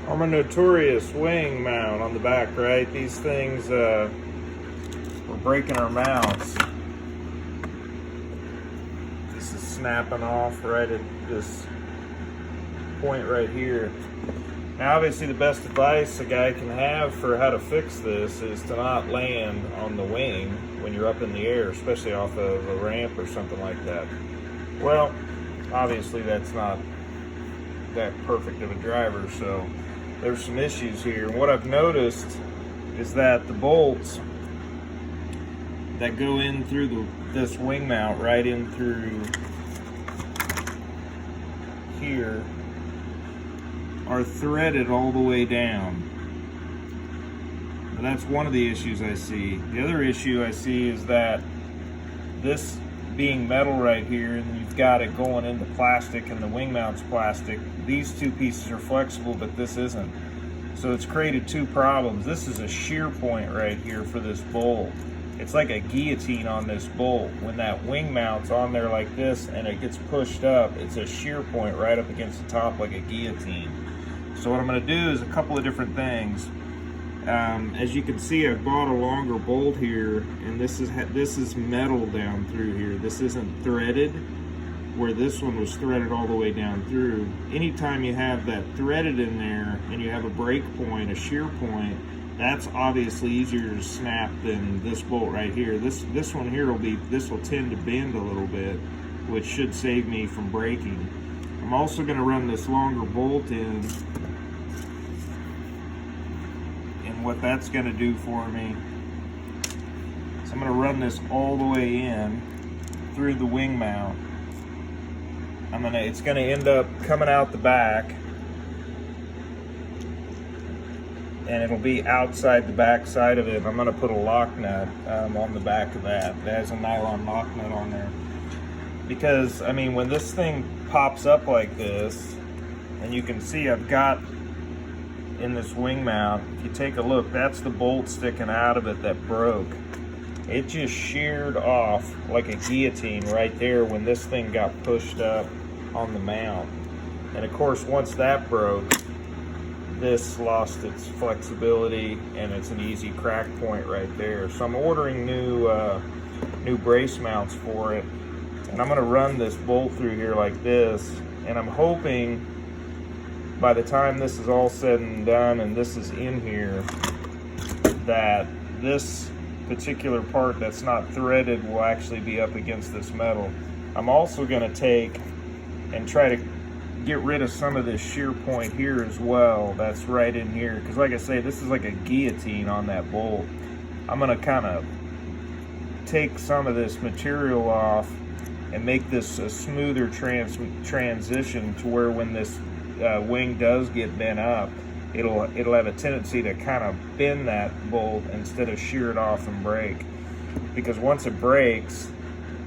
Arrma Notorious wing mount on the back, right? These things, we're breaking our mounts. This is snapping off right at this point right here. Now obviously the best advice a guy can have for how to fix this is to not land on the wing when you're up in the air, especially off of a ramp or something like that. Well, obviously that's not that perfect of a driver, so there's some issues here. And what I've noticed is that the bolts that go in through this wing mount, right in through here, are threaded all the way down. Now that's one of the issues I see. The other issue I see is that this being metal right here, and you've got it going into plastic, and the wing mount's plastic. These two pieces are flexible, but this isn't. So it's created two problems. This is a shear point right here for this bolt. It's like a guillotine on this bolt. When that wing mount's on there like this and it gets pushed up, it's a shear point right up against the top like a guillotine. So what I'm going to do is a couple of different things. As you can see, I've bought a longer bolt here, and this is metal down through here. This isn't threaded, where this one was threaded all the way down through. Anytime you have that threaded in there and you have a break point, a shear point, that's obviously easier to snap than this bolt right here. This one here will tend to bend a little bit, which should save me from breaking. I'm also going to run this longer bolt in, and what that's going to do for me is I'm going to run this all the way in through the wing mount. It's going to end up coming out the back, and it'll be outside the back side of it. I'm going to put a lock nut on the back of that. It has a nylon lock nut on there. Because, I mean, when this thing pops up like this, and you can see I've got in this wing mount, if you take a look, that's the bolt sticking out of it that broke. It just sheared off like a guillotine right there when this thing got pushed up on the mount. And of course, once that broke, this lost its flexibility, and it's an easy crack point right there. So I'm ordering new brace mounts for it, and I'm going to run this bolt through here like this, and I'm hoping by the time this is all said and done and this is in here, that this particular part that's not threaded will actually be up against this metal. I'm also going to take and try to get rid of some of this shear point here as well that's right in here, because like I say, this is like a guillotine on that bolt. I'm going to kind of take some of this material off and make this a smoother transition to where when this wing does get bent up, it'll have a tendency to kind of bend that bolt instead of shear it off and break. Because once it breaks,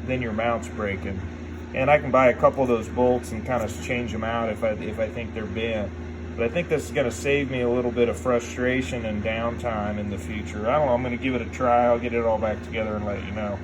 then your mount's breaking. And I can buy a couple of those bolts and kind of change them out if I think they're bent. But I think this is going to save me a little bit of frustration and downtime in the future. I don't know, I'm going to give it a try. I'll get it all back together and let you know.